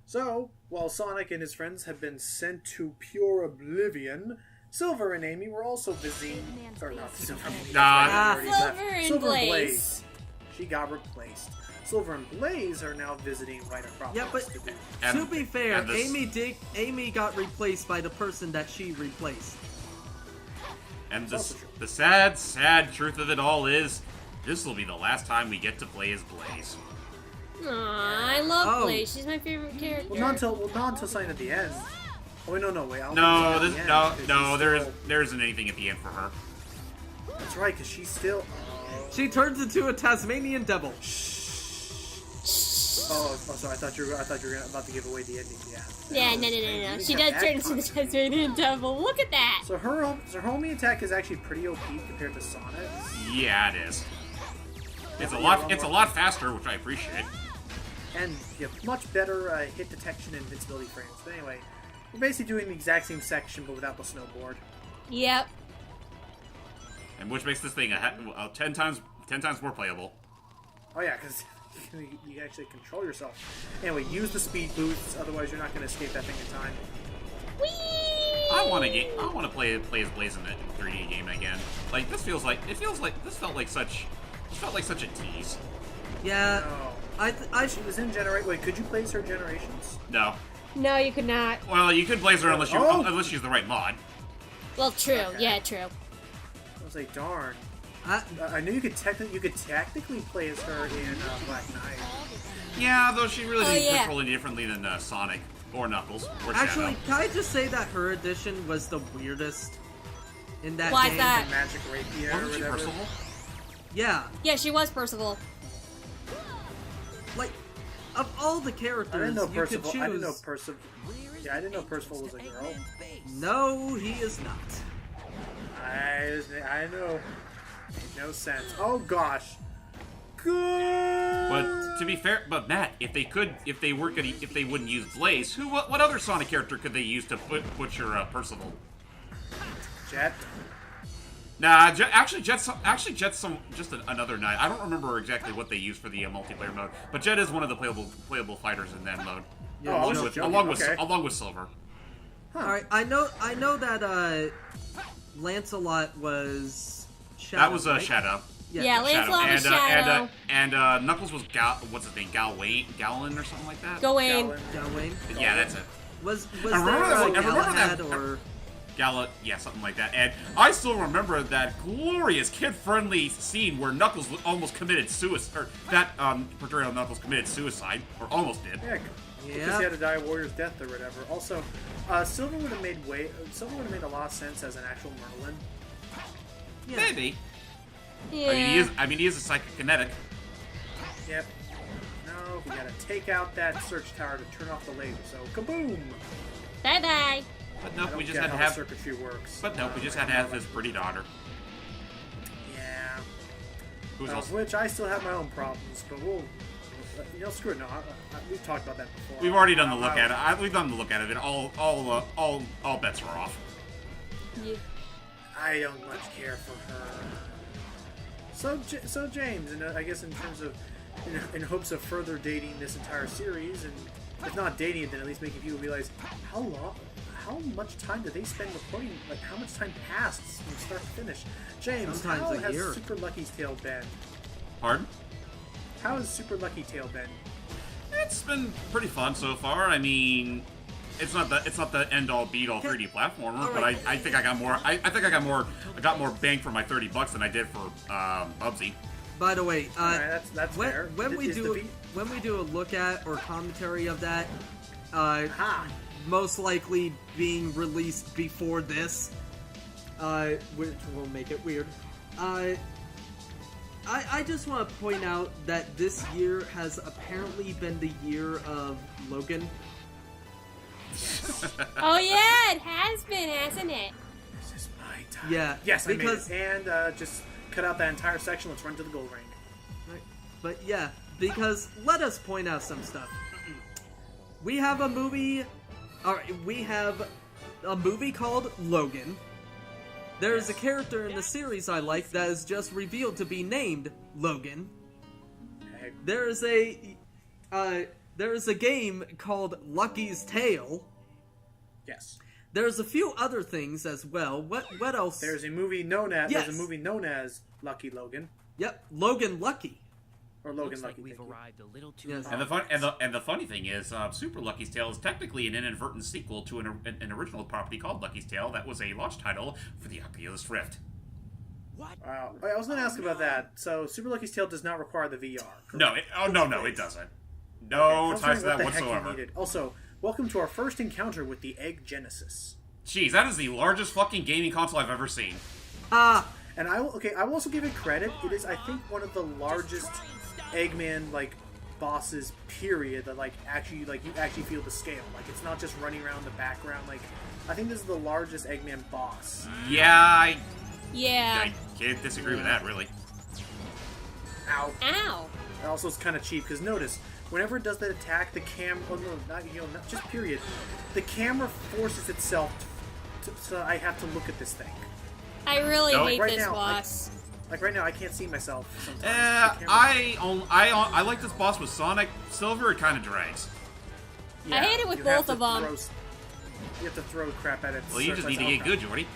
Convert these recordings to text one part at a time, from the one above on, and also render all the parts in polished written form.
So, while Sonic and his friends had been sent to pure oblivion, Silver and Amy were also visiting... Or not Silver. Silver and Blaze. She got replaced. Silver and Blaze are now visiting right across. Yeah, but to be fair, Amy got replaced by the person that she replaced. And the sad truth of it all is, this will be the last time we get to play as Blaze. Aww, I love Blaze. She's my favorite character. Well, not until something at the end. Oh, wait, no, wait. There isn't anything at the end for her. That's right, because she's still... She turns into a Tasmanian devil. Oh, sorry. I thought you were about to give away the ending. Yeah. No. She does turn into the Tasmanian devil. Look at that. So her homing attack is actually pretty OP compared to Sonic. Yeah, it is. It's a lot faster, which I appreciate. And you have much better hit detection and invincibility frames. But anyway, we're basically doing the exact same section, but without the snowboard. Yep. And which makes this thing 10 times more playable. Oh yeah, because you actually control yourself. Anyway, use the speed boosts, otherwise you're not going to escape that thing in time. Whee! I want to play as Blaze in a 3D game again. Like this felt like such a tease. Yeah. No. She was in Wait, could you place her Generations? No. No, you could not. Well, you could place her unless she's the right mod. Well, true. Okay. Yeah, true. I was like, darn. I knew you could technically play as her in Black Knight. Yeah, though she really didn't control any differently than Sonic or Knuckles or Actually, Shadow. can I just say that her edition was the weirdest in that Why game? is that? The Magic Rapier Wasn't or she whatever. Percival? Yeah. Yeah, she was Percival. Like, of all the characters you could choose... I didn't know Percival... Yeah, I didn't know Percival was a girl. No, he is not. I know. Made no sense. Oh gosh. Good. But to be fair, Matt, if they wouldn't use Blaze, what other Sonic character could they use to butcher Percival? Jet. Nah, Jet's just another knight. I don't remember exactly what they used for the multiplayer mode, but Jet is one of the playable fighters in that mode. Yeah, along with Silver. Huh. All right, I know that Lancelot was Shadow. That was right? Shadow. Yeah, Lancelot was Shadow. And Knuckles was what's his name? Galen or something like that. Gawain. Yeah, that's it. Was I there remember Galahad that. or... Yeah, something like that. And I still remember that glorious kid-friendly scene where Knuckles almost committed suicide, or that portrayal of Knuckles committed suicide, or almost did. Yeah, because he had to die a warrior's death or whatever. Also, Silver would have made a lot of sense as an actual Merlin. Yeah. Maybe. Yeah. I mean, he is a psychokinetic. Yep. No, we gotta take out that search tower to turn off the laser. So, kaboom! Bye-bye. But no, we just get had to how have. the circuitry works. But no, we just had to have his pretty daughter. Yeah. Who's also. Which I still have my own problems, but we'll. Screw it. No, we've talked about that before. We've already done the look at it. We've done the look at it, and all bets are off. Yeah. I don't much care for her. So James, and I guess in terms of, in hopes of further dating this entire series, and if not dating it, then at least making people realize how much time did they spend recording? Like how much time passed from start to finish? James, Sometimes how a has year. Super Lucky's Tale been? Pardon? How has Super Lucky Tale been? It's been pretty fun so far. I mean, it's not the end all be all 3D platformer, but I think I got more. I got more bang for my $30 than I did for Bubsy. By the way, right, that's fair. When we do a look at or commentary of that, most likely being released before this, which will make it weird. I just want to point out that this year has apparently been the year of Logan. Oh yeah, it has been, hasn't it? This is my time. Yeah. Yes, because I made it. And just cut out that entire section. Let's run to the gold ring. Right. But yeah, because let us point out some stuff. We have a movie. Alright, we have a movie called Logan. There is a character in the series I like that is just revealed to be named Logan. Okay. There is a there's a game called Lucky's Tale. Yes. There's a few other things as well. What else? There's a movie known as Yes. Lucky Logan. Yep, Logan Lucky. Or Logan Looks Lucky. like we've thank you. arrived a little too Yes. late. And the funny thing is, Super Lucky's Tale is technically an inadvertent sequel to an original property called Lucky's Tale that was a launch title for the Oculus Rift. What? Wow. I was going to ask about that. So, Super Lucky's Tale does not require the VR. No, no, it doesn't. No Okay, ties to that what the heck you whatsoever. needed. Also, welcome to our first encounter with the Egg Genesis. Jeez, that is the largest fucking gaming console I've ever seen. And I will also give it credit. It is, I think, one of the largest Eggman bosses. Period. That you actually feel the scale. It's not just running around the background. I think this is the largest Eggman boss. Yeah, Yeah. I can't disagree with that, really. Ow. Ow. And also, it's kind of cheap because notice whenever it does that attack, the camera. Oh no, not just period. The camera forces itself. So I have to look at this thing. I really No, hate right this now, boss. Right now, I can't see myself sometimes. The camera- I like this boss with Sonic. Silver, it kind of drags. I hate it with you both have to of 'em. You have to throw crap at it. Well, you just need to get good, Jordy.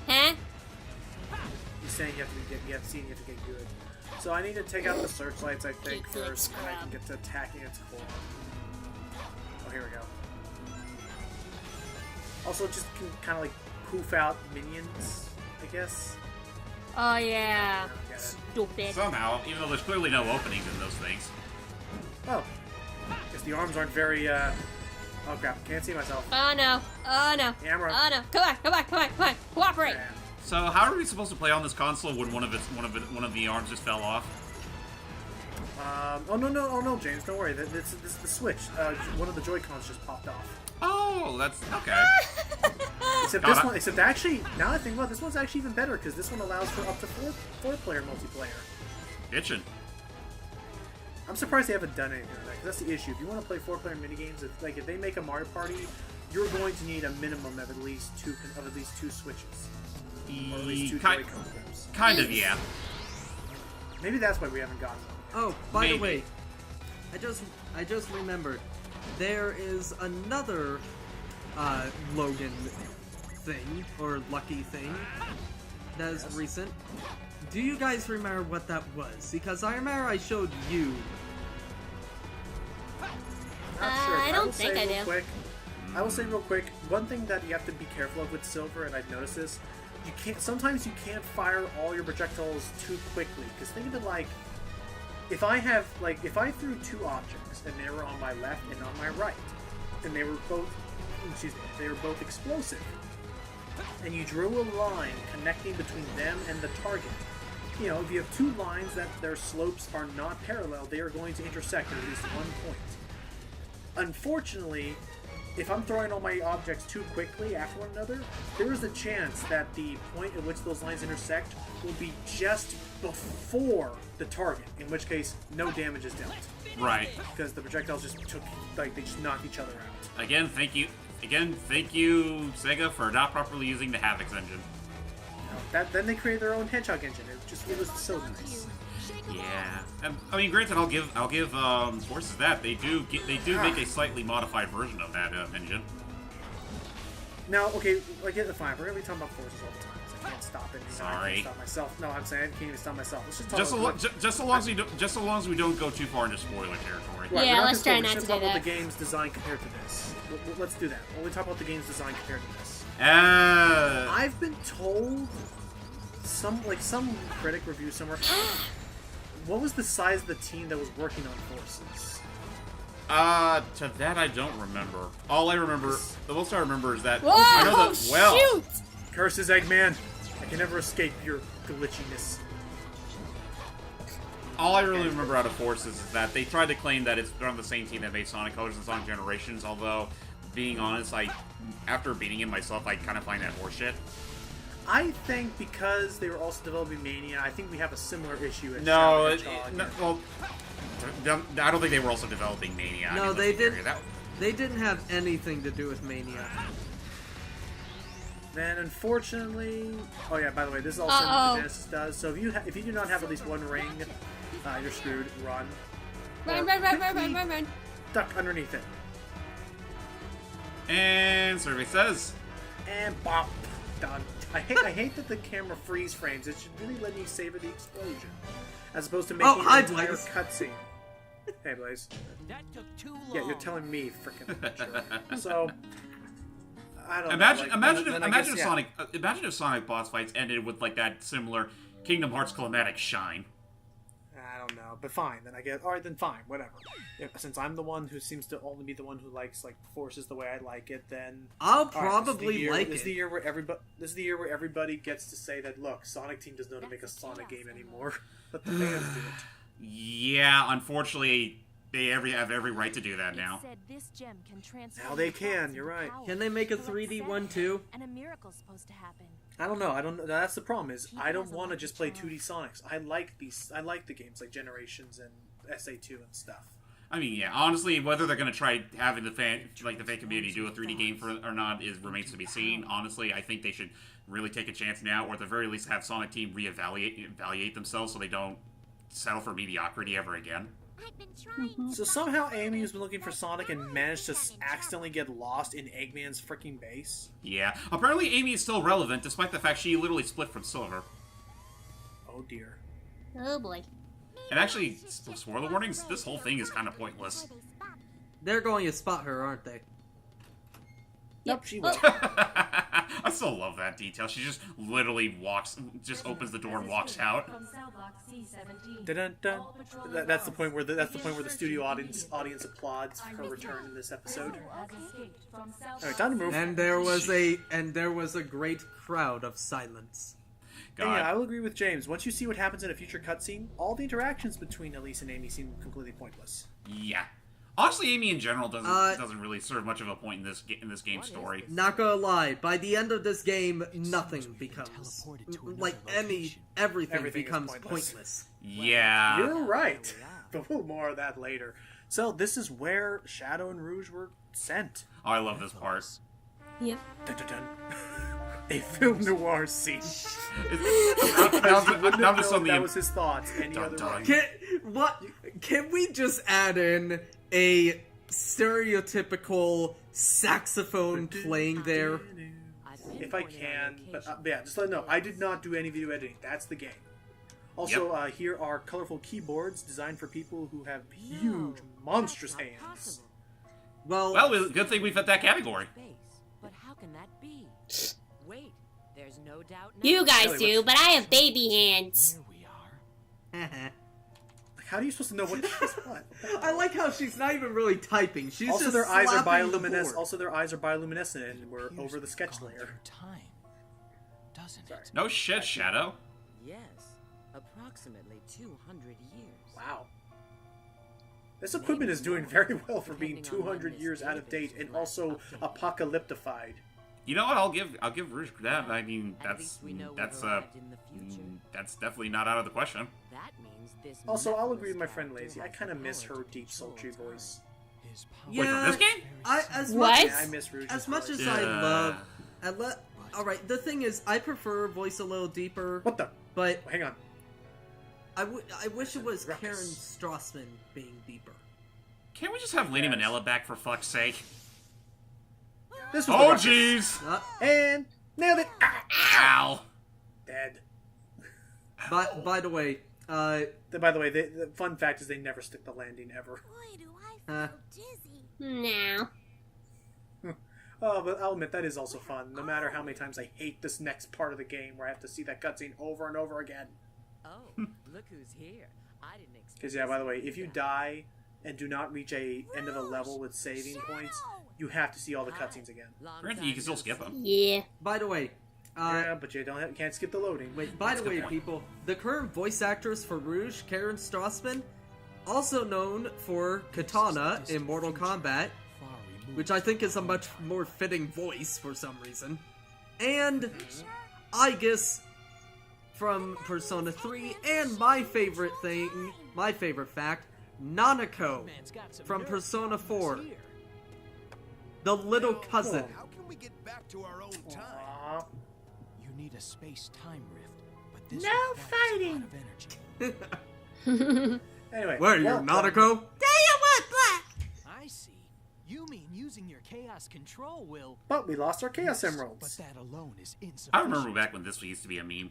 Huh? He's saying you have to get good. So I need to take out the searchlights, I think, Get good, first, and I can scrub. get to attacking its core. Oh, here we go. Also, just can kind of poof out minions, I guess. Oh yeah. Get it. Stupid. Somehow, even though there's clearly no openings in those things. Oh, guess the arms aren't very. Oh crap! Can't see myself. Oh no. Oh no. Camera. Oh no. Come on. Cooperate. Man. So, how are we supposed to play on this console when one of the arms just fell off? Oh no, James, don't worry. This is the Switch. One of the Joy-Cons just popped off. Oh, that's okay. Except Got this it. one. Except actually, now that I think about it, this one's actually even better because this one allows for up to four-player multiplayer. Itching. I'm surprised they haven't done anything like that. 'Cause that's the issue. If you want to play four-player minigames, if they make a Mario Party, you're going to need a minimum of at least two switches, or at least two Joy-Con grips. Kind of, yeah. Maybe that's why we haven't gotten one. Oh, by the Maybe. way, I just remembered there is another Logan thing or Lucky thing that is recent. Do you guys remember what that was? Because I remember I showed you. Not sure. I will don't think say I real do. Quick, I will say real quick. One thing that you have to be careful of with Silver, and I've noticed this, you can't. Sometimes you can't fire all your projectiles too quickly. Because think of it like, if I threw two objects and they were on my left and on my right, and they were both explosive, and you drew a line connecting between them and the target. You know, if you have two lines that their slopes are not parallel, they are going to intersect at least one point. Unfortunately, if I'm throwing all my objects too quickly after one another, there is a chance that the point at which those lines intersect will be just before the target, in which case no damage is dealt. Right. Because the projectiles just they just knocked each other out. Again, thank you, Sega, for not properly using the Havix engine. Then they created their own Hedgehog engine. It was so nice. Yeah. I mean, granted, I'll give Forces that they do make a slightly modified version of that engine. Now, okay, I get the fine. We're gonna be talking about forces all the time. So I can't stop it. I Sorry. can't stop myself. No, I'm saying I can't even stop myself. Let's just talk about Just so long as we don't go too far into spoiler territory. Right, Yeah, we're let's try we're not just to gonna do talk about that. the game's design compared to this. Let's do that. We'll talk about the game's design compared to this. I've been told some critic review somewhere. What was the size of the team that was working on Forces? To that I don't remember. The most I remember is that Whoa! I know that Shoot! Curses, Eggman! I can never escape your glitchiness. All I really remember out of Forces is that they tried to claim that they're on the same team that made Sonic Colors and Sonic Generations, although, being honest, after beating it myself, I kind of find that horseshit. I think because they were also developing Mania, I think we have a similar issue. As No, Shadow Hedgehog. well, I don't think they were also developing Mania. I No, mean, they let's be didn't. fair, They didn't have anything to do with Mania. Then, unfortunately, oh yeah. By the way, this is also Uh-oh. what the Genesis does. So if you do not have at least one ring, you're screwed. Run. Run. stuck underneath it. And survey says, And bop. Done. I hate that the camera freeze frames. It should really let me savor the explosion. As opposed to making hi, an entire Blaze. cutscene. Hey, Blaze. That took too long. Yeah, you're telling me, frickin' So, I don't imagine, know. imagine, then I imagine guess, if Sonic, imagine if Sonic boss fights ended with like that similar Kingdom Hearts climatic shine. I don't know, but fine. Then I guess. All right, then fine. Whatever. Since I'm the one who seems to only be the one who likes forces the way I like it, then I'll all right, probably like This is the it. year where everybody. This is the year where everybody gets to say that. Look, Sonic Team doesn't know how to make a Sonic game anymore. Let the fans do it. Yeah, unfortunately, they have every right to do that now. Now they can. You're right. Can they make a 3D one too? And a miracle's supposed to happen. I don't know. I don't. That's the problem. Is I don't want to just play 2D Sonics. I like the games like Generations and SA2 and stuff. I mean, yeah, honestly, whether they're going to try having the fan community do a 3D game or not remains to be seen. Honestly, I think they should really take a chance now, or at the very least have Sonic Team evaluate themselves so they don't settle for mediocrity ever again. I've been trying. So somehow Amy has been looking for Sonic and managed to accidentally get lost in Eggman's freaking base. Yeah, apparently Amy is still relevant despite the fact she literally split from Silver. Oh dear. Oh boy. And actually, spoiler warnings, this whole thing is kind of pointless. They're going to spot her, aren't they? Nope, she will. I still love that detail. She just literally just opens the door and walks out. Dun-dun-dun. That's the point where the studio audience applauds her return in this episode. Alright, time to move. And there was a great crowd of silence. And God. yeah, I will agree with James. Once you see what happens in a future cutscene, all the interactions between Elise and Amy seem completely pointless. Yeah. Honestly, Amy in general doesn't really serve much of a point in this game story. Not gonna lie, by the end of this game, nothing becomes like everything is becomes pointless. pointless. Yeah. You're right. But we'll more of that later. So this is where Shadow and Rouge were sent. Oh, I love this part. Yep. Dun, dun, dun. A film noir scene. I'm just on That the. was his thoughts. Any Dun, other dun. way? Can we just add in a stereotypical saxophone playing there? If I can, but yeah, just let know. I did not do any video editing. That's the game. Also, here are colorful keyboards designed for people who have huge, monstrous hands. Well, good thing we fit that category. But how can that be? Wait, there's no doubt now. You guys Ellie, do, but I have baby hands. Here we are. Like, how are you supposed to know what is what? I like how she's not even really typing. She's Also, just their eyes are slapping the bioluminescent. board. Also, their eyes are bioluminescent, and we're over the sketch Gone layer. through time, doesn't it? No shit, Shadow. Yes, approximately 200 years. Wow. This equipment is doing very well for being 200 years out of date and also apocalyptified. You know what? I'll give Rouge that. I mean, At least we know that's where we're at in the future. that's definitely not out of the question. That means this Also, I'll metal agree with my friend statue Lazy. I has kind of the miss power her to deep, control sultry time. voice. Wait, for this game? What? Yeah, I miss Rouge's As much voice. as I love, all right. The thing is, I prefer voice a little deeper, What the? but Hang on. I wish it was Ruckus. Karen Strassman being deeper. Can't we just have Lady Yes. Manila back for fuck's sake? This was Oh, the Ruckus. jeez! And nailed it. Ow! Dead. By the way, By the way, the fun fact is they never stick the landing ever. Boy, do I feel dizzy. No. Oh, but I'll admit that is also fun. No matter how many times I hate this next part of the game, where I have to see that cutscene over and over again. Oh, look who's here. I didn't expect. Because yeah, by the way, if you die and do not reach a end of a level with saving points, you have to see all the cutscenes again. Granted, you can still skip them. Yeah. by the way, Yeah, but you can't skip the loading. wait. By That's the a good way, point. people, the current voice actress for Rouge, Karen Strassman, also known for Katana in Mortal Kombat, which I think is a much more fitting voice for some reason, and I guess from Persona 3, and my favorite fact, Nanako from Persona 4, the little cousin. How can we get back to our own time? Aw. You need a space-time rift, but this No requires a lot of energy. Anyway, Where are you, well, Nanako? Tell you what, Black. I I see. You mean using your chaos control will... But we lost our Chaos But Emeralds. that alone is insufficient. I remember back when this used to be a meme.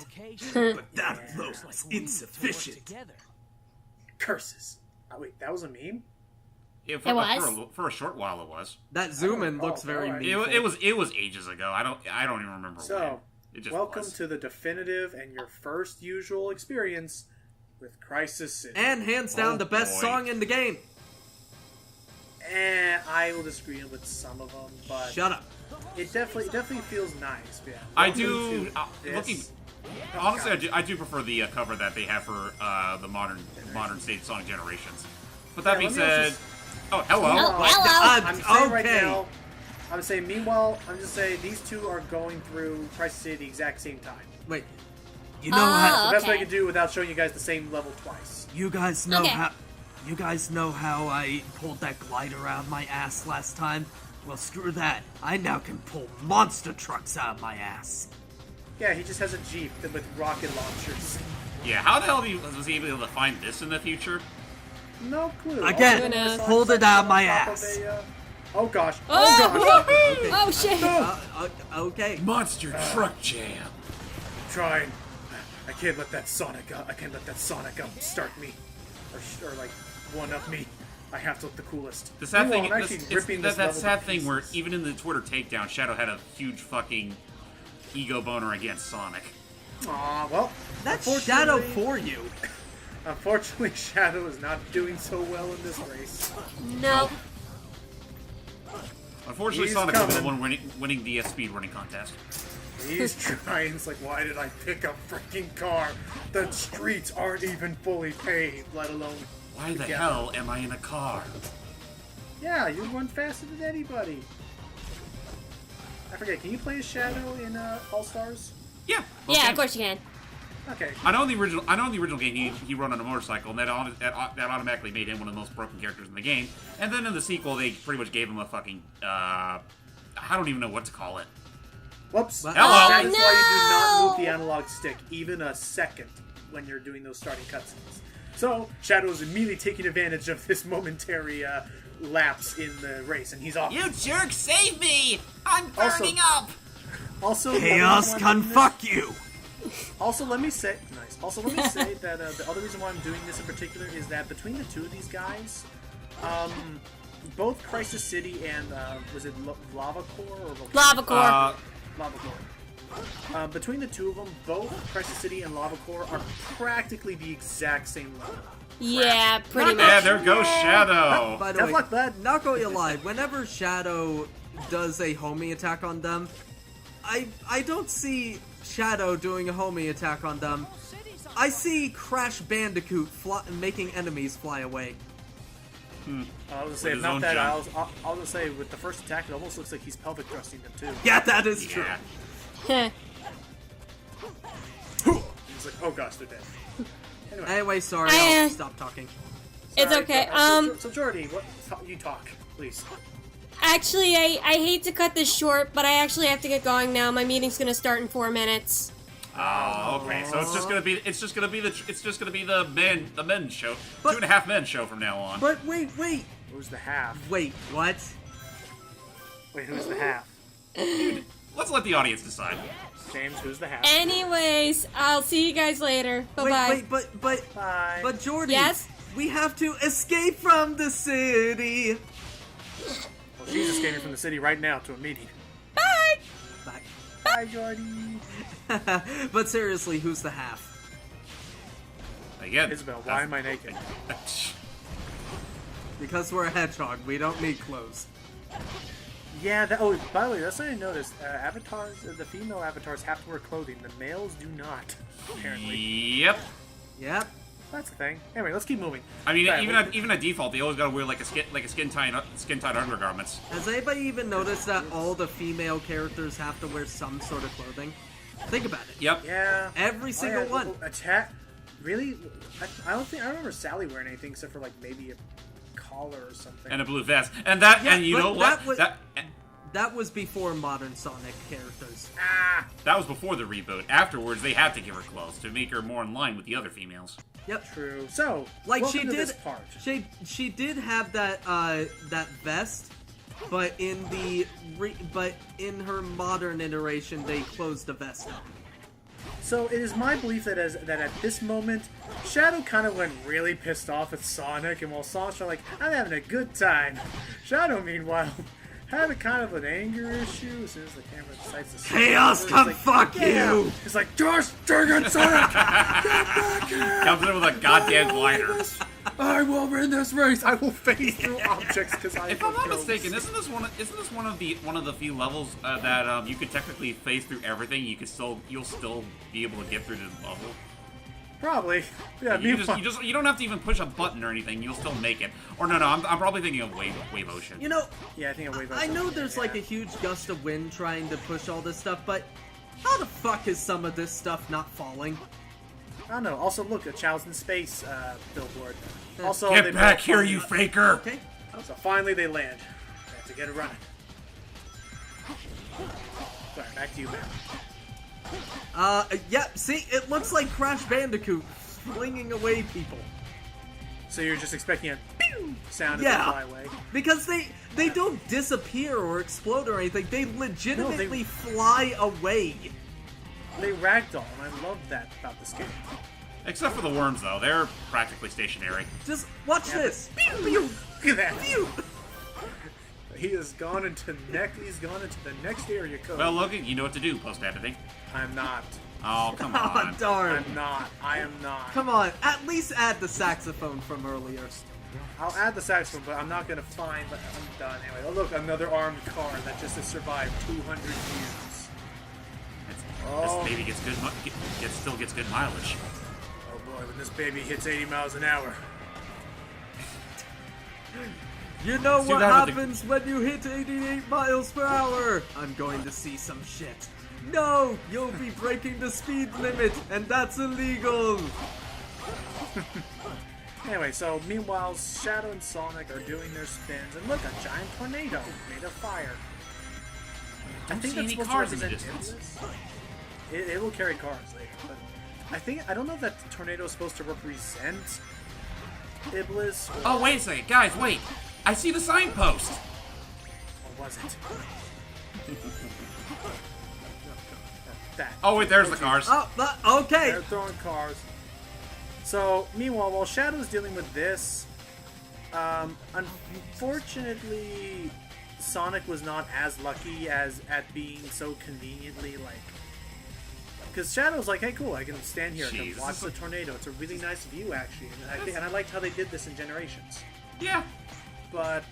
Okay, sure. But that alone Looks like is we need to work insufficient. together. Curses. Oh, wait, that was a meme? Yeah, It was. for a short while it was. That zoom in Oh, looks very alright. meaningful. It was ages ago. I don't even remember when. So, It just welcome was. to the definitive and your first usual experience with Crisis City. And hands down Oh, the best boy. song in the game. I will disagree with some of them, but Shut up. it definitely feels nice. Yeah. I Welcome do. to this- Looking, honestly, I do prefer the cover that they have for the modern state Sonic Generations. But that Yeah, being let me also said, s- Oh, hello. hello. I'm saying right Okay. now, I'm saying, meanwhile, I'm just saying these two are going through Crisis City at the exact same time. Wait. You know Oh. how... The best way I Okay. can do without showing you guys the same level twice. You guys know Okay. how... You guys know how I pulled that glider out of my ass last time? Well, screw that. I now can pull monster trucks out of my ass. Yeah, he just has a Jeep with rocket launchers. Yeah, how the hell was he able to find this in the future? No clue. Again, Also, I saw hold it out of my on top of ass. oh gosh. Oh, gosh. woohoo! Oh shit! Okay. Monster Truck Jam. Trying. I can't let that Sonic. I can't let that Sonic start me, or like one up me. I have to look the coolest. The sad thing, Meanwhile, I'm actually ripping this that level sad to thing where pieces. even in the Twitter takedown, Shadow had a huge fucking ego boner against Sonic. Aw, well, That's unfortunately- Shadow for you. Unfortunately, Shadow is not doing so well in this race. No. Unfortunately, He's Sonic was the coming. one winning the speed running contest. He's trying. It's like, why did I pick a freaking car? The streets aren't even fully paved, let alone. Why the together. hell am I in a car? Yeah, you run faster than anybody. I forget. Can you play as Shadow in All Stars? Yeah. Yeah, okay. of course you can. Okay. I know in the original game he run on a motorcycle, and that automatically made him one of the most broken characters in the game. And then in the sequel, they pretty much gave him a fucking I don't even know what to call it. Whoops. Hello. That is Oh, why you do not no. move the analog stick even a second when you're doing those starting cutscenes. So Shadow is immediately taking advantage of this momentary lapse in the race, and he's off. You jerk, save me! I'm Also- burning up! Also, Chaos the can reason why I'm doing fuck you. this- Also, let me say, nice. Also, let me say that the other reason why I'm doing this in particular is that between the two of these guys, both Crisis City and was it Lava Core or Volcano? Lava core. Lava Core. Between the two of them, both Crisis City and Lava Core are practically the exact same level. Yeah, pretty Yeah, much. there goes Shadow. By the Tough way, luck, bud. not going to lie, whenever Shadow does a homie attack on them, I don't see Shadow doing a homie attack on them. I see Crash Bandicoot making enemies fly away. I was gonna say, With if his not own that, I jump. was gonna say with the first attack, it almost looks like he's pelvic thrusting them too. Yeah, that is true. Yeah. He's like, oh gosh, they're dead. Anyway, Anyway, sorry, I, I'll stop talking. It's sorry, okay. So Jordy, what? You talk, please. Actually, I hate to cut this short, but I actually have to get going now. My meeting's gonna start in 4 minutes. Oh, okay. So it's just gonna be the men show, But- 2.5 Men show from now on. But wait, Who's the half? what? Wait, who's the half? Let's let the audience decide. James, who's the half? Anyways, I'll see you guys later. Bye-bye. Wait, Bye. but Jordy, Yes? we have to escape from the city. Well, she's escaping from the city right now to a meeting. Bye! Bye. Bye, Jordy. But seriously, who's the half? Again, Isabel, why am I naked? Because we're a hedgehog, we don't need clothes. Yeah. Oh, by the way, that's what I noticed. Avatars, the female avatars have to wear clothing. The males do not. Apparently, Yep. Yep. that's the thing. Anyway, let's keep moving. I mean, Right, even at default, they always gotta wear like a skin tight undergarments. Has anybody even noticed that all the female characters have to wear some sort of clothing? Think about it. Yep. Yeah. Every single yeah, one. Attack. Really? I don't think I remember Sally wearing anything except for like maybe a collar or something. And a blue vest. And that, Yeah, and you but know what? that was- That was before modern Sonic characters. That was before the reboot. Afterwards, they had to give her clothes to make her more in line with the other females. Yep. True. So, Like welcome she to did. this part. She did have that that vest, but in her modern iteration, they closed the vest up. So it is my belief that that at this moment, Shadow kind of went really pissed off at Sonic, and while Sonic's like, I'm having a good time, Shadow, meanwhile, had a kind of an anger issue as soon as the camera decides to Chaos, come fuck you! It's like, Josh, dang it, Sonic! Get back here! Comes in with a goddamn glider. I will win this race! I will phase through objects because I If I'm not mistaken, isn't this one of the few levels that you could technically phase through everything? You'll still be able to get through this level. Probably. Yeah, You don't have to even push a button or anything. You'll still make it. Or no, I'm probably thinking of wave ocean. You know, yeah, I think a wave. I know there's like a huge gust of wind trying to push all this stuff, but how the fuck is some of this stuff not falling? I don't know. Also, look, a Child's in Space billboard. Also, Get they back built- here, you faker! Okay. So finally they land. They have to get it running. Sorry, back to you, man. Yeah, see, it looks like Crash Bandicoot flinging away people. So you're just expecting a pew sound as Yeah. they fly away. Because they don't disappear or explode or anything. They legitimately fly away. They ragdoll, and I love that about this game. Except for the worms, though. They're practically stationary. Just watch Yeah, this. Pew, pew. Look at that. Pew. He has gone into He's gone into the next area code. Well, Logan, you know what to do post-editing. I'm not. Oh, come Oh, on. darn. I'm not. I am not. Come on, at least add the saxophone from earlier. I'll add the saxophone, but I'm not gonna find. But I'm done anyway. Oh look, another armed car that just has survived 200 years. Oh. This baby still gets good mileage. Oh boy, when this baby hits 80 miles an hour. You know See what that with the- happens when you hit 88 miles per hour? I'm going to see some shit. No, you'll be breaking the speed limit, and that's illegal. Anyway, so meanwhile, Shadow and Sonic are doing their spins, and look, a giant tornado made of fire. Don't see that's any supposed cars to in the represent distance. Iblis. It will carry cars later, but I don't know if that tornado is supposed to represent Iblis, or, Oh, wait a second. Guys, wait. I see the signpost. or was it? That. Oh, wait, there's the cars. Oh, okay. They're throwing cars. So, meanwhile, while Shadow's dealing with this, unfortunately, Sonic was not as lucky as at being so conveniently, like... Because Shadow's like, hey, cool, I can stand here and Jeez. watch the tornado. It's a really nice view, actually. And I liked how they did this in Generations. Yeah. But,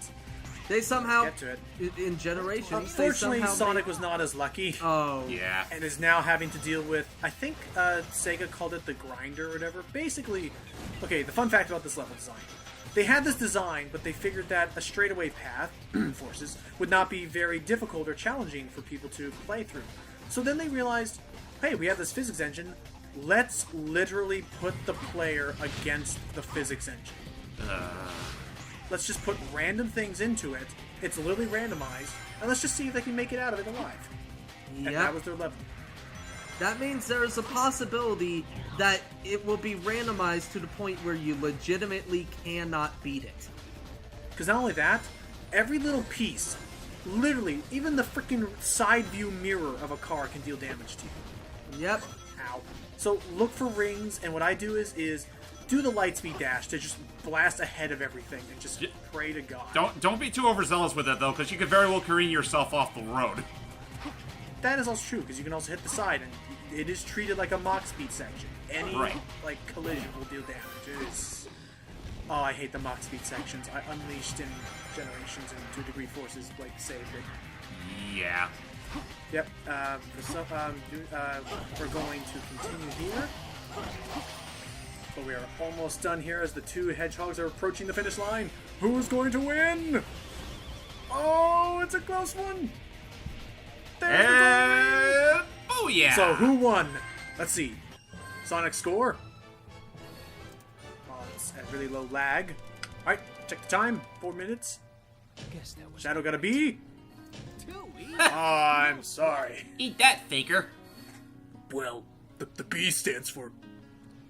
They somehow, get to it. in Generations, Unfortunately, they somehow Sonic was not as lucky. Oh. Yeah. And is now having to deal with, I think Sega called it the grinder or whatever. Basically, okay, the fun fact about this level design. They had this design, but they figured that a straightaway path, forces, would not be very difficult or challenging for people to play through. So then they realized, hey, we have this physics engine, let's literally put the player against the physics engine. Let's just put random things into it, it's literally randomized, and let's just see if they can make it out of it alive. And that was their level. That means there is a possibility that it will be randomized to the point where you legitimately cannot beat it. Because not only that, every little piece, literally, even the freaking side view mirror of a car can deal damage to you. Yep. Ow. So look for rings, and what I do is do the lightspeed dash to just blast ahead of everything and just pray to God. Don't be too overzealous with it, though, because you could very well careen yourself off the road. That is also true, because you can also hit the side, and it is treated like a Mach speed section. Any, Right. like, collision will deal damage. It is... Oh, I hate the Mach speed sections. I Unleashed in Generations and 2 Degree Forces, like, saved it. Yeah. Yep, we're going to continue here. But we are almost done here as the two hedgehogs are approaching the finish line. Who's going to win? Oh, it's a close one. There's the glory. And... Oh, yeah. So who won? Let's see. Sonic score. Oh, it's at really low lag. Alright, check the time. 4 minutes. Guess that was Shadow got a B. too. I'm sorry. Eat that, faker. Well, the B stands for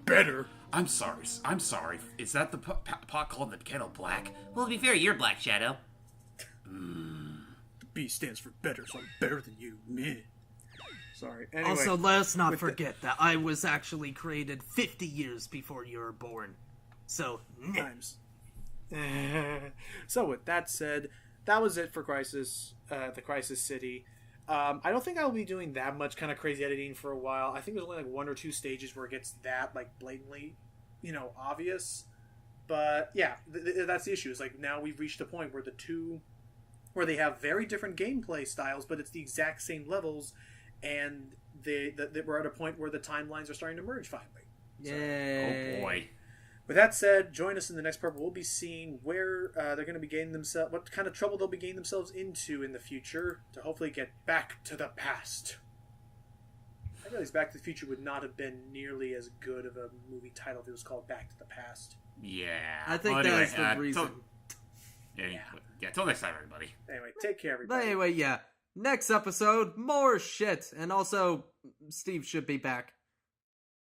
better. I'm sorry. I'm sorry. Is that the pot called the kettle black? Well, to be fair, you're Black Shadow. The B stands for better, so I'm better than you. Meh. Sorry. Anyway, Also, let's not with the- forget that I was actually created 50 years before you were born. So, times. So with that said, that was it for Crisis, the Crisis City. I don't think I'll be doing that much kind of crazy editing for a while. I think there's only like 1 or 2 stages where it gets that like blatantly, obvious. But yeah, that's the issue. It's like now we've reached a point where they have very different gameplay styles, but it's the exact same levels, and we're at a point where the timelines are starting to merge finally. yay. Oh boy. With that said, join us in the next part. We'll be seeing where they're going to be getting themselves, what kind of trouble they'll be getting themselves into in the future to hopefully get back to the past. I realize Back to the Future would not have been nearly as good of a movie title if it was called Back to the Past. Yeah. I think Well, that's anyway, the reason. Till next time, everybody. Anyway, take care, But everybody. anyway, yeah. Next episode, more shit. And also, Steve should be back.